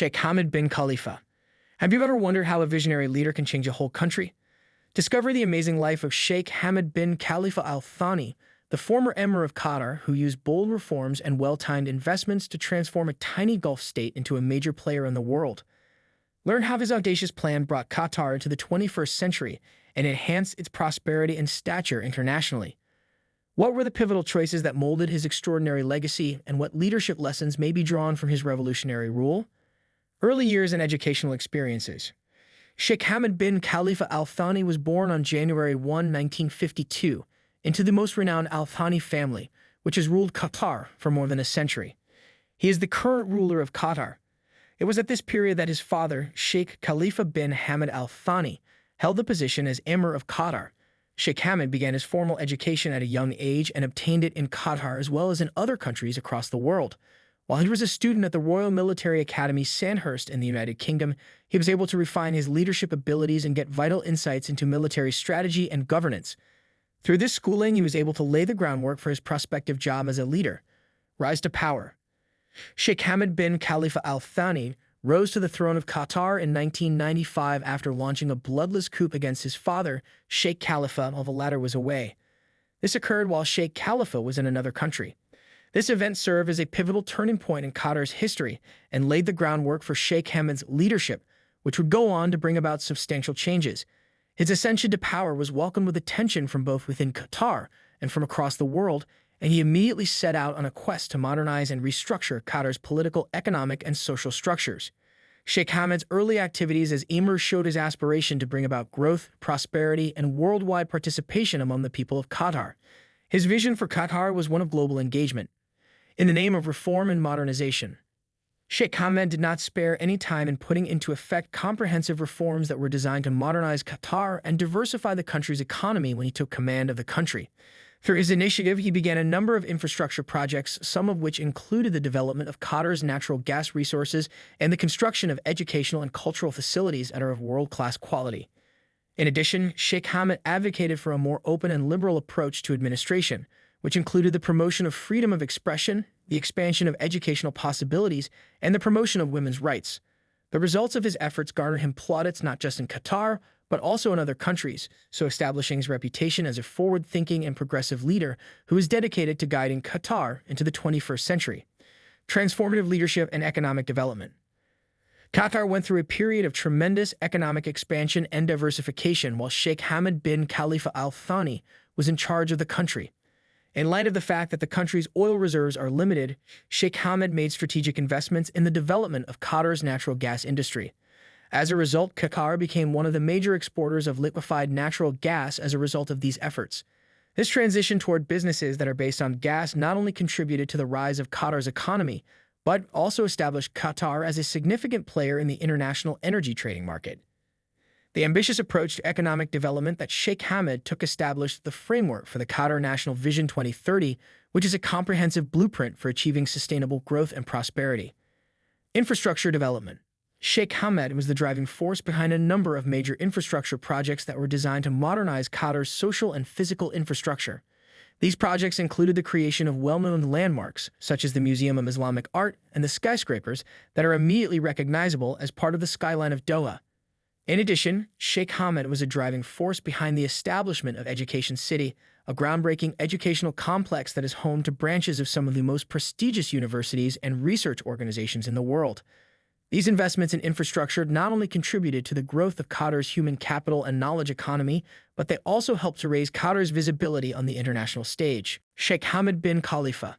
Sheikh Hamad Bin Khalifa. Have you ever wondered how a visionary leader can change a whole country? Discover the amazing life of Sheikh Hamad Bin Khalifa Al Thani, the former emir of Qatar who used bold reforms and well-timed investments to transform a tiny Gulf state into a major player in the world. Learn how his audacious plan brought Qatar into the 21st century and enhanced its prosperity and stature internationally. What were the pivotal choices that molded his extraordinary legacy, and what leadership lessons may be drawn from his revolutionary rule? Early years and educational experiences. Sheikh Hamad bin Khalifa Al Thani was born on January 1, 1952, into the most renowned Al Thani family, which has ruled Qatar for more than a century. He is the current ruler of Qatar. It was at this period that his father, Sheikh Khalifa bin Hamad Al Thani, held the position as Emir of Qatar. Sheikh Hamad began his formal education at a young age and obtained it in Qatar as well as in other countries across the world. While he was a student at the Royal Military Academy Sandhurst in the United Kingdom, he was able to refine his leadership abilities and get vital insights into military strategy and governance. Through this schooling, he was able to lay the groundwork for his prospective job as a leader. Rise to power. Sheikh Hamad bin Khalifa Al Thani rose to the throne of Qatar in 1995 after launching a bloodless coup against his father, Sheikh Khalifa, while the latter was away. This occurred while Sheikh Khalifa was in another country. This event served as a pivotal turning point in Qatar's history and laid the groundwork for Sheikh Hamad's leadership, which would go on to bring about substantial changes. His ascension to power was welcomed with attention from both within Qatar and from across the world, and he immediately set out on a quest to modernize and restructure Qatar's political, economic, and social structures. Sheikh Hamad's early activities as emir showed his aspiration to bring about growth, prosperity, and worldwide participation among the people of Qatar. His vision for Qatar was one of global engagement. In the name of reform and modernization, Sheikh Hamad did not spare any time in putting into effect comprehensive reforms that were designed to modernize Qatar and diversify the country's economy when he took command of the country. Through his initiative, he began a number of infrastructure projects, some of which included the development of Qatar's natural gas resources and the construction of educational and cultural facilities that are of world-class quality. In addition, Sheikh Hamad advocated for a more open and liberal approach to administration, which included the promotion of freedom of expression, the expansion of educational possibilities, and the promotion of women's rights. The results of his efforts garnered him plaudits not just in Qatar, but also in other countries, so establishing his reputation as a forward-thinking and progressive leader who is dedicated to guiding Qatar into the 21st century. Transformative leadership and economic development. Qatar went through a period of tremendous economic expansion and diversification while Sheikh Hamad bin Khalifa Al Thani was in charge of the country. In light of the fact that the country's oil reserves are limited, Sheikh Hamad made strategic investments in the development of Qatar's natural gas industry. As a result, Qatar became one of the major exporters of liquefied natural gas as a result of these efforts. This transition toward businesses that are based on gas not only contributed to the rise of Qatar's economy, but also established Qatar as a significant player in the international energy trading market. The ambitious approach to economic development that Sheikh Hamad took established the framework for the Qatar National Vision 2030, which is a comprehensive blueprint for achieving sustainable growth and prosperity. Infrastructure development. Sheikh Hamad was the driving force behind a number of major infrastructure projects that were designed to modernize Qatar's social and physical infrastructure. These projects included the creation of well-known landmarks, such as the Museum of Islamic Art and the skyscrapers that are immediately recognizable as part of the skyline of Doha. In addition, Sheikh Hamad was a driving force behind the establishment of Education City, a groundbreaking educational complex that is home to branches of some of the most prestigious universities and research organizations in the world. These investments in infrastructure not only contributed to the growth of Qatar's human capital and knowledge economy, but they also helped to raise Qatar's visibility on the international stage. Sheikh Hamad bin Khalifa.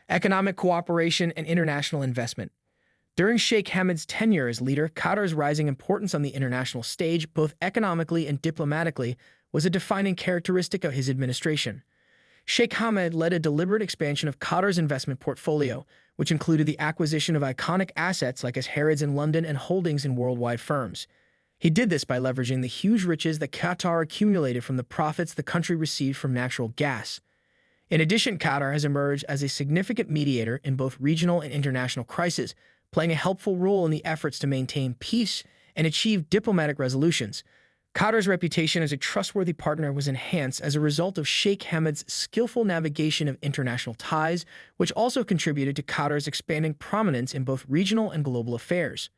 Economic cooperation and international investment. During Sheikh Hamad's tenure as leader, Qatar's rising importance on the international stage, both economically and diplomatically, was a defining characteristic of his administration. Sheikh Hamad led a deliberate expansion of Qatar's investment portfolio, which included the acquisition of iconic assets like his Harrods in London and holdings in worldwide firms. He did this by leveraging the huge riches that Qatar accumulated from the profits the country received from natural gas. In addition, Qatar has emerged as a significant mediator in both regional and international crises, playing a helpful role in the efforts to maintain peace and achieve diplomatic resolutions. Qatar's reputation as a trustworthy partner was enhanced as a result of Sheikh Hamad's skillful navigation of international ties, which also contributed to Qatar's expanding prominence in both regional and global affairs.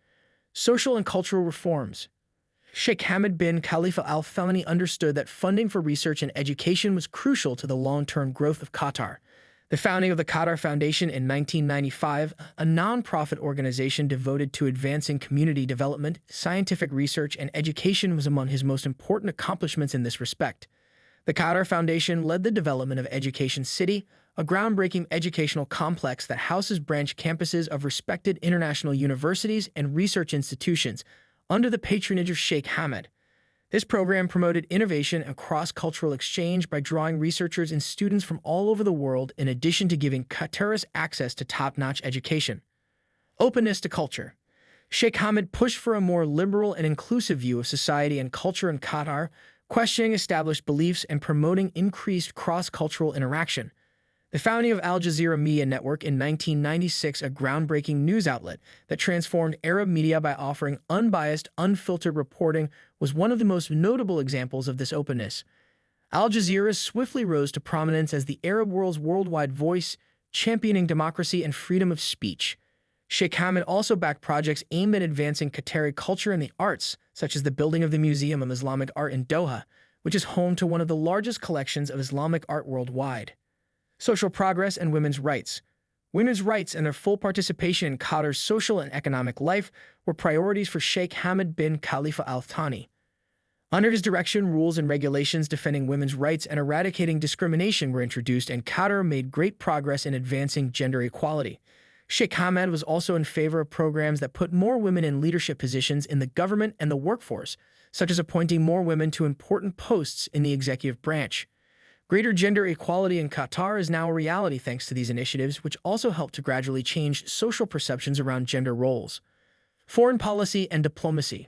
Social and cultural reforms. Sheikh Hamad bin Khalifa Al Thani understood that funding for research and education was crucial to the long-term growth of Qatar. The founding of the Qatar Foundation in 1995, a non-profit organization devoted to advancing community development, scientific research, and education, was among his most important accomplishments in this respect. The Qatar Foundation led the development of Education City, a groundbreaking educational complex that houses branch campuses of respected international universities and research institutions under the patronage of Sheikh Hamad. This program promoted innovation and cross-cultural exchange by drawing researchers and students from all over the world, in addition to giving Qataris access to top-notch education. Openness to culture. Sheikh Hamad pushed for a more liberal and inclusive view of society and culture in Qatar, questioning established beliefs and promoting increased cross-cultural interaction. The founding of Al Jazeera Media Network in 1996, a groundbreaking news outlet that transformed Arab media by offering unbiased, unfiltered reporting, was one of the most notable examples of this openness. Al Jazeera swiftly rose to prominence as the Arab world's worldwide voice, championing democracy and freedom of speech. Sheikh Hamad also backed projects aimed at advancing Qatari culture and the arts, such as the building of the Museum of Islamic Art in Doha, which is home to one of the largest collections of Islamic art worldwide. Social progress and women's rights. Women's rights and their full participation in Qatar's social and economic life were priorities for Sheikh Hamad bin Khalifa Al Thani. Under his direction, rules and regulations defending women's rights and eradicating discrimination were introduced, and Qatar made great progress in advancing gender equality. Sheikh Hamad was also in favor of programs that put more women in leadership positions in the government and the workforce, such as appointing more women to important posts in the executive branch. Greater gender equality in Qatar is now a reality thanks to these initiatives, which also helped to gradually change social perceptions around gender roles. Foreign policy and diplomacy.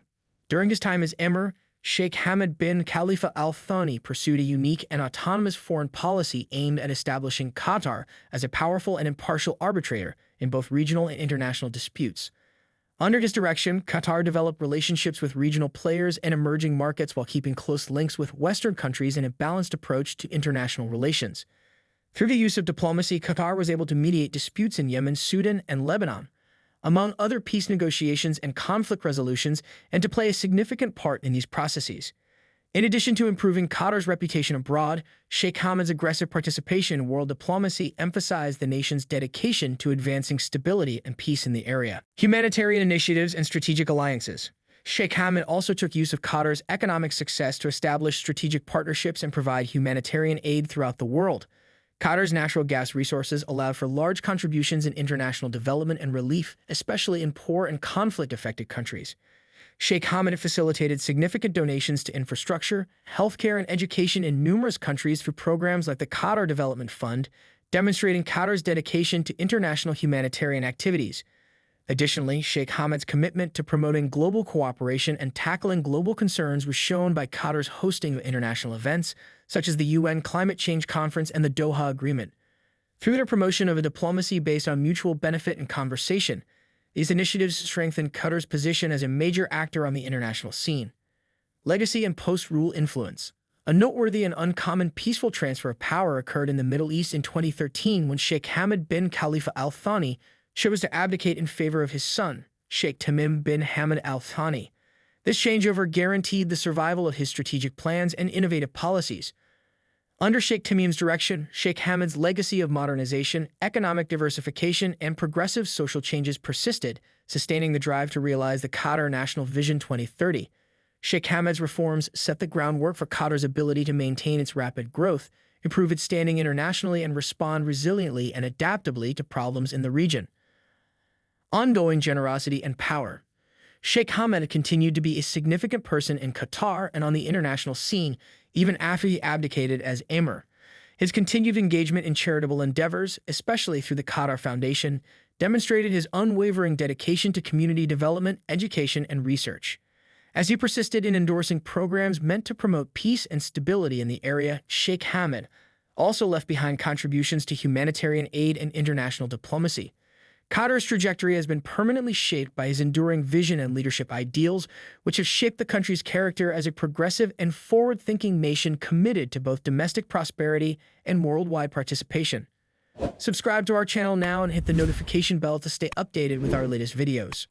During his time as emir, Sheikh Hamad bin Khalifa Al Thani pursued a unique and autonomous foreign policy aimed at establishing Qatar as a powerful and impartial arbitrator in both regional and international disputes. Under his direction, Qatar developed relationships with regional players and emerging markets while keeping close links with Western countries in a balanced approach to international relations. Through the use of diplomacy, Qatar was able to mediate disputes in Yemen, Sudan, and Lebanon, among other peace negotiations and conflict resolutions, and to play a significant part in these processes. In addition to improving Qatar's reputation abroad, Sheikh Hamad's aggressive participation in world diplomacy emphasized the nation's dedication to advancing stability and peace in the area. Humanitarian initiatives and strategic alliances. Sheikh Hamad also took use of Qatar's economic success to establish strategic partnerships and provide humanitarian aid throughout the world. Qatar's natural gas resources allowed for large contributions in international development and relief, especially in poor and conflict-affected countries. Sheikh Hamad facilitated significant donations to infrastructure, healthcare, and education in numerous countries through programs like the Qatar Development Fund, demonstrating Qatar's dedication to international humanitarian activities. Additionally, Sheikh Hamad's commitment to promoting global cooperation and tackling global concerns was shown by Qatar's hosting of international events, such as the UN Climate Change Conference and the Doha Agreement. Through their promotion of a diplomacy based on mutual benefit and conversation, these initiatives strengthened Qatar's position as a major actor on the international scene. Legacy and post-rule influence. A noteworthy and uncommon peaceful transfer of power occurred in the Middle East in 2013 when Sheikh Hamad bin Khalifa Al Thani chose to abdicate in favor of his son, Sheikh Tamim bin Hamad Al Thani. This changeover guaranteed the survival of his strategic plans and innovative policies. Under Sheikh Tamim's direction, Sheikh Hamad's legacy of modernization, economic diversification, and progressive social changes persisted, sustaining the drive to realize the Qatar National Vision 2030. Sheikh Hamad's reforms set the groundwork for Qatar's ability to maintain its rapid growth, improve its standing internationally, and respond resiliently and adaptably to problems in the region. Ongoing generosity and power. Sheikh Hamad continued to be a significant person in Qatar and on the international scene, even after he abdicated as emir. His continued engagement in charitable endeavors, especially through the Qatar Foundation, demonstrated his unwavering dedication to community development, education, and research. As he persisted in endorsing programs meant to promote peace and stability in the area, Sheikh Hamad also left behind contributions to humanitarian aid and international diplomacy. Qatar's trajectory has been permanently shaped by his enduring vision and leadership ideals, which have shaped the country's character as a progressive and forward-thinking nation committed to both domestic prosperity and worldwide participation. Subscribe to our channel now and hit the notification bell to stay updated with our latest videos.